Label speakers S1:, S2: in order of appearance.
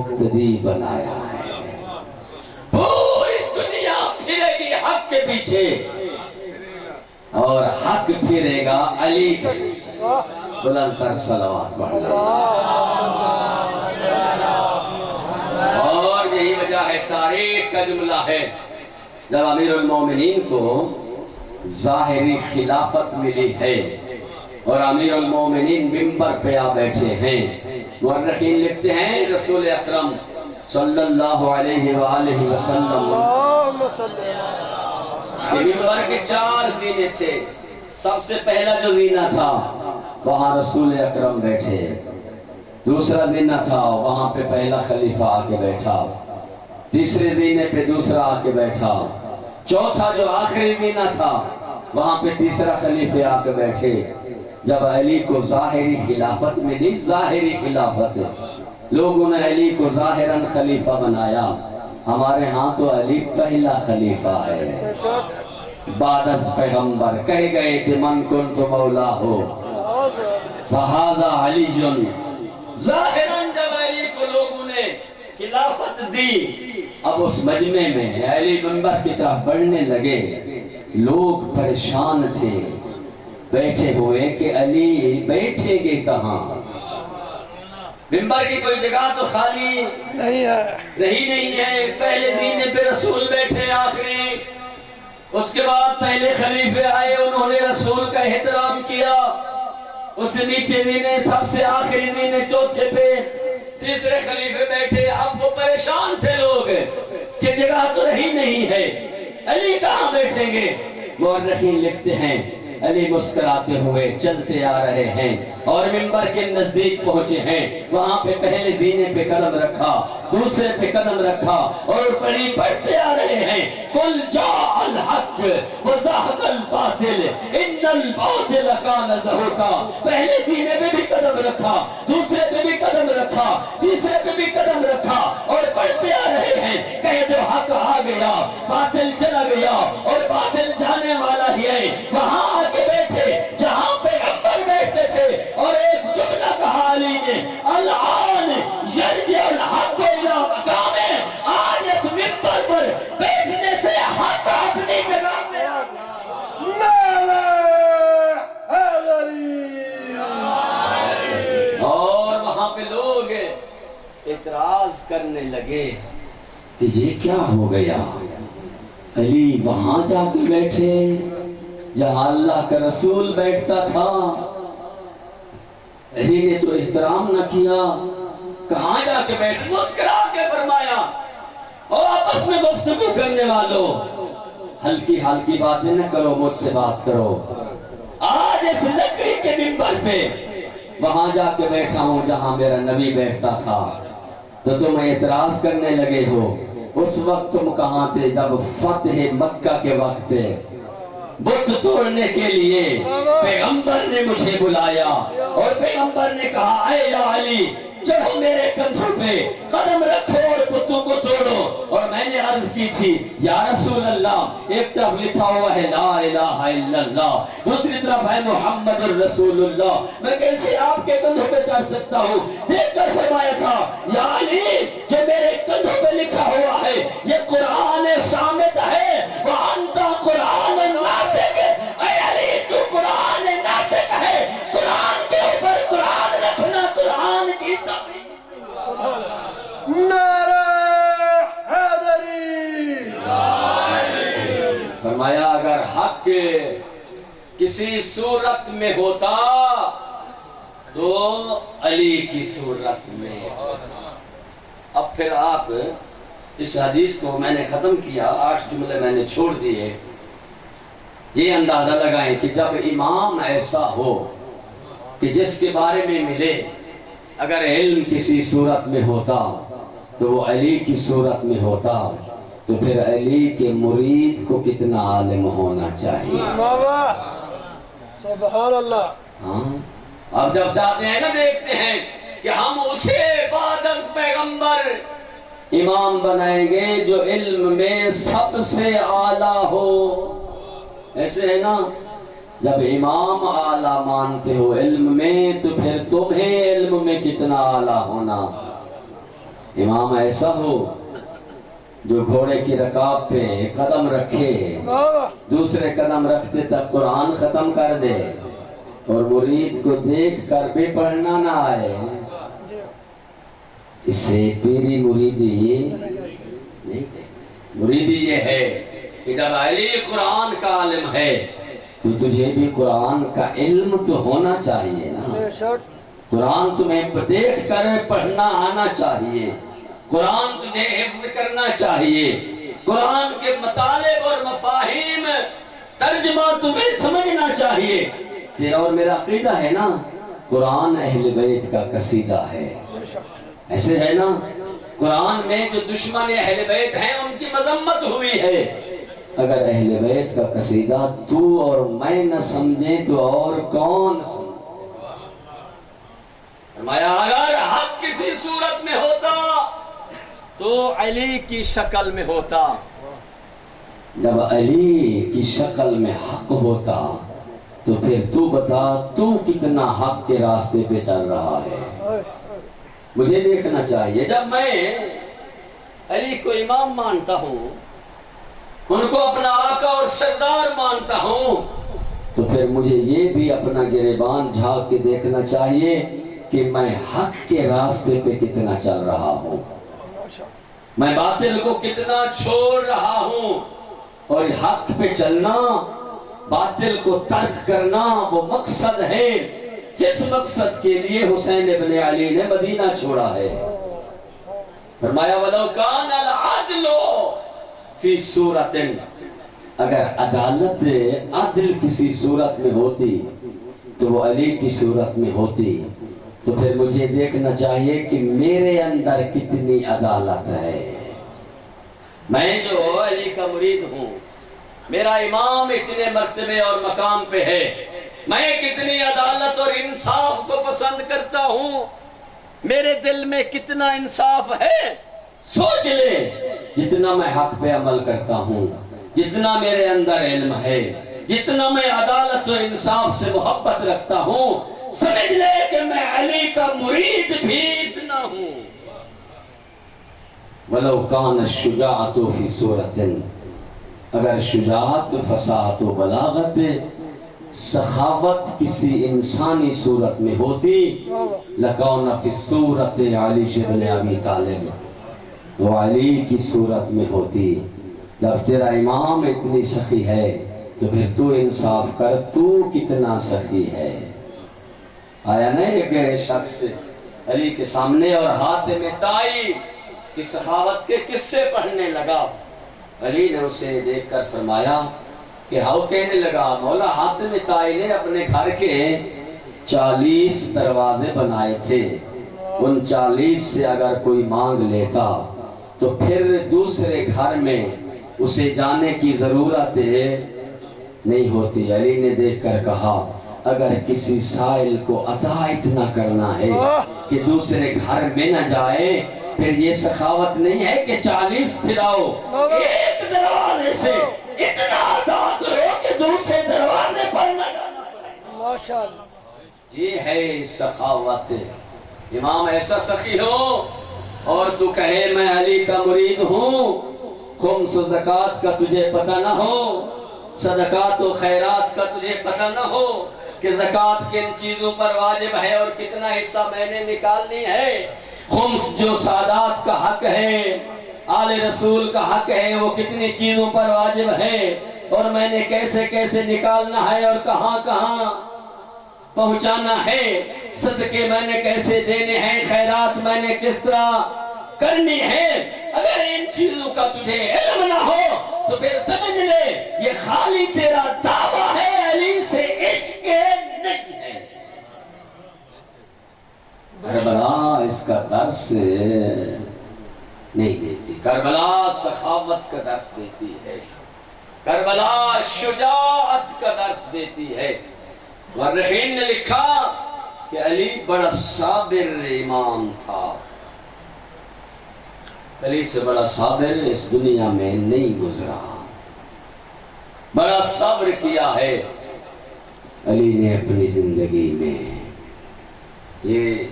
S1: मुक्तदी बनाया है। पूरी दुनिया फिरेगी हक के पीछे और हक फिरेगा अली के पीछे। बुलंद तर सलावत पढ़ना। और यही वजह है, तारीख का जुमला है, जब अमीरुल मोमिनीन को ज़ाहिरी खिलाफत मिली है और अमीरुल मोमिनीन मिंबर पे आ बैठे हैं, मुअर्रिखीन लिखते हैं रसूल अकरम सल्लल्लाहु अलैहि वसल्लम के मिंबर के 4 ज़ीने थे। सबसे पहला जो ज़ीना था वहाँ रसूल अकरम बैठे, दूसरा ज़ीना था वहाँ पे पहला खलीफा आके बैठा, तीसरे ज़ीने पे दूसरा आके बैठा, चौथा जो आखिरी ज़ीना था वहाँ पे तीसरा खलीफे आके बैठे। जब अली को ज़ाहिरी खिलाफत मिली, ज़ाहिरी खिलाफत, लोगों ने अली को ज़ाहिरन खलीफा बनाया। हमारे यहाँ तो अली पहला खलीफा है, बादस पैगंबर कह गए थे मन कुन्तु मौला हो फहादा अलीजुन। ज़ाहिरन जब अली को लोगों ने खिलाफत दी, अब उस मजमे में अली मिंबर की तरफ बढ़ने लगे, लोग परेशान थे बैठे हुए कि अली बैठेंगे कहाँ, मिंबर की कोई जगह तो खाली नहीं है। पहले ज़ीने पे रसूल बैठे आखिरी, उसके बाद पहले खलीफे आए, उन्होंने रसूल का एहतराम किया, उससे नीचे ज़ीने सबसे आखिरी ज़ीने चौथे पे तीसरे खलीफे बैठे। अब वो परेशान थे लोग कि जगह तो रही नहीं है, अली कहाँ बैठेंगे। मुअर्रिखीन लिखते हैं अली मुस्कुराते हुए चलते आ रहे हैं और मिंबर के नजदीक पहुंचे हैं। वहां पे पहले ज़ीने पे कदम रखा, दूसरे पे कदम रखा और पढ़ी पढ़ते आ रहे हैं, कुल जाअल हक व ज़हक़ल बातिल इन्नल बातिल कान ज़हूक़ा। पहले ज़ीने पे भी कदम रखा, दूसरे पे भी कदम रखा, तीसरे पे भी कदम रखा और पढ़ते आ रहे हैं, कह दो हक आ गया, बातिल चला गया और बातिल जाने वाला ही है। वहां आके बैठे जहां पे पैगंबर बैठते थे और एक जुमला कहा अली ने, अल-आन यरजिउल हक़ इला मकामे। आज इस मिंबर पर बैठने से हक अपनी जगह में आ गया। और वहां पे लोग इतराज करने लगे कि ये क्या हो गया, अली वहां जाके बैठे जहां अल्लाह का रसूल बैठता था, अली ने तो एहतराम न किया, कहां जाके बैठ। मुस्कुरा के फरमाया, और आपस में गुफ्तगू करने वालों हल्की हल्की बातें न करो, मुझसे बात करो। आज इस लकड़ी के मिंबर पे वहां जाके बैठा हूं जहां मेरा नबी बैठता था, तो तुम एतराज करने लगे हो। उस वक्त तुम कहां थे जब फतेह मक्का के वक्त बुत तोड़ने के लिए पैगंबर ने मुझे बुलाया और पैगंबर ने कहा, ऐ या अली चढ़ो मेरे कंधों पे, कदम रखो और बुतों को तोड़ो। और मैंने अर्ज की थी, या रसूल अल्लाह, एक तरफ लिखा हुआ है ला इलाहा इल्लल्लाह, दूसरी तरफ है मुहम्मदुर रसूलुल्लाह, मैं कैसे आपके कंधों पे चढ़ सकता हूँ। देखकर फरमाया था, या अली जो मेरे कंधों पे लिखा हुआ है ये कुरान सामित है, व अंता कुरान नातिक। ऐ अली तू कुरान नातिक है, कुरान के ऊपर कुरान रखना कुरान की फरमाया, अगर हक किसी सूरत में होता तो अली की सूरत में होता। अब फिर आप इस हदीस को मैंने खत्म किया, 8 जुमले मैंने छोड़ दिए। ये अंदाजा लगाएं कि जब इमाम ऐसा हो कि जिसके बारे में मिले अगर इल्म किसी सूरत में होता तो वो अली की सूरत में होता, तो फिर अली के मुरीद को कितना आलिम होना चाहिए। सुभान अल्लाह। हाँ, अब जब चाहते हैं ना, देखते हैं कि हम उसे बादस पैगंबर इमाम बनाएंगे जो इल्म में सबसे आला हो, ऐसे है ना। जब इमाम आला मानते हो इल्म में, तो फिर तुम्हें इल्म में कितना आला होना। امام ایسا ہو جو گھوڑے کی رکاب پہ قدم رکھے، دوسرے قدم رکھتے تک قرآن ختم کر دے، اور مرید کو دیکھ کر بھی پڑھنا نہ آئے، اسے پیری مریدی نہیں۔ مریدی یہ ہے کہ جب علی قرآن کا عالم ہے تو تجھے بھی قرآن کا علم تو ہونا چاہیے نا، قرآن تمہیں دیکھ کر پڑھنا آنا چاہیے، قرآن تجھے حفظ کرنا چاہیے، قرآن کے مطالب اور مفاہیم ترجمہ تمہیں سمجھنا چاہیے۔ تیرا اور میرا عقیدہ ہے نا قرآن اہل بیت کا قصیدہ ہے، ایسے ہے نا؟ قرآن میں جو دشمن اہل بیت ہیں ان کی مذمت ہوئی ہے، اگر اہل بیت کا قصیدہ تو اور میں نہ سمجھیں تو اور کون سمجھے؟ فرمایا اگر حق کسی صورت میں ہوتا تو علی کی شکل میں ہوتا، جب علی کی شکل میں حق ہوتا تو پھر تو بتا تو کتنا حق کے راستے پہ چل رہا ہے، مجھے دیکھنا چاہیے۔ جب میں علی کو امام مانتا ہوں، ان کو اپنا آقا اور سردار مانتا ہوں، تو پھر مجھے یہ بھی اپنا گریبان جھانک کے دیکھنا چاہیے کہ میں حق کے راستے پہ کتنا چل رہا ہوں، میں باطل کو کتنا چھوڑ رہا ہوں، اور حق پہ چلنا، باطل کو ترک کرنا وہ مقصد ہے جس مقصد کے لیے حسین ابن علی نے مدینہ چھوڑا ہے۔ فرمایا وَلَوْ كَانَ الْعَدْلُ فِي صُورَةٍ، اگر عدالت عدل کسی صورت میں ہوتی تو وہ علی کی صورت میں ہوتی، تو پھر مجھے دیکھنا چاہیے کہ میرے اندر کتنی عدالت ہے۔ میں جو علی کا مرید ہوں، میرا امام اتنے مرتبے اور مقام پہ ہے، میں کتنی عدالت اور انصاف کو پسند کرتا ہوں، میرے دل میں کتنا انصاف ہے، سوچ لے۔ جتنا میں حق پہ عمل کرتا ہوں، جتنا میرے اندر علم ہے، جتنا میں عدالت و انصاف سے محبت رکھتا ہوں، سمجھ لے کہ میں علی کا مرید بھی اتنا ہوں۔ وَلَوْ كَانَ الشُّجَاعَةُ فِي صُورَةٍ، اگر شجاعت، فصاحت و بلاغت، سخاوت کسی انسانی صورت میں ہوتی، لَكَوْنَ فِي الصُّورَةِ عَلِيُّ بْنُ أَبِي طالب، وہ علی کی صورت میں ہوتی۔ جب تیرا امام اتنی سخی ہے تو پھر تو انصاف کر، تو کتنا سخی ہے۔ آیا نا ایک شخص علی کے سامنے اور حاتم طائی کی سخاوت کے قصے پڑھنے لگا، علی نے اسے دیکھ کر فرمایا کہ ہاؤ، کہنے لگا مولا حاتم طائی نے اپنے گھر کے 40 دروازے بنائے تھے، ان 40 سے اگر کوئی مانگ لیتا تو پھر دوسرے گھر میں اسے جانے کی ضرورت نہیں ہوتی۔ علی نے دیکھ کر کہا اگر کسی سائل کو عطا اتنا کرنا ہے کہ دوسرے گھر میں نہ جائے، پھر یہ سخاوت نہیں ہے کہ 40 پھراؤ، ایک دروازے سے اتنا عطا کرو کہ دوسرے دروازے پر نہ جانا پڑے۔ ماشاءاللہ، یہ ہے سخاوت۔ امام ایسا سخی ہو اور تو کہے میں علی کا مرید ہوں، خمس و زکوٰۃ کا تجھے پتہ نہ ہو، صدقات و خیرات کا تجھے پتہ نہ ہو کہ زکوٰۃ کن چیزوں پر واجب ہے اور کتنا حصہ میں نے نکالنی ہے، خمس جو سادات کا حق ہے، آل رسول کا حق ہے، وہ کتنی چیزوں پر واجب ہے اور میں نے کیسے کیسے نکالنا ہے اور کہاں کہاں پہنچانا ہے، صدقے میں نے کیسے دینے ہیں، خیرات میں نے کس طرح کرنی ہے۔ اگر ان چیزوں کا تجھے علم نہ ہو تو پھر سمجھ لے یہ خالی تیرا دعویٰ ہے، علی سے عشق نہیں ہے۔ کربلا اس کا درس نہیں دیتی، کربلا سخاوت کا درس دیتی ہے، کربلا شجاعت کا درس دیتی ہے۔ مورخین نے لکھا کہ علی بڑا صابر امام تھا، علی سے بڑا صابر اس دنیا میں نہیں گزرا، بڑا صبر کیا ہے علی نے اپنی زندگی میں۔ یہ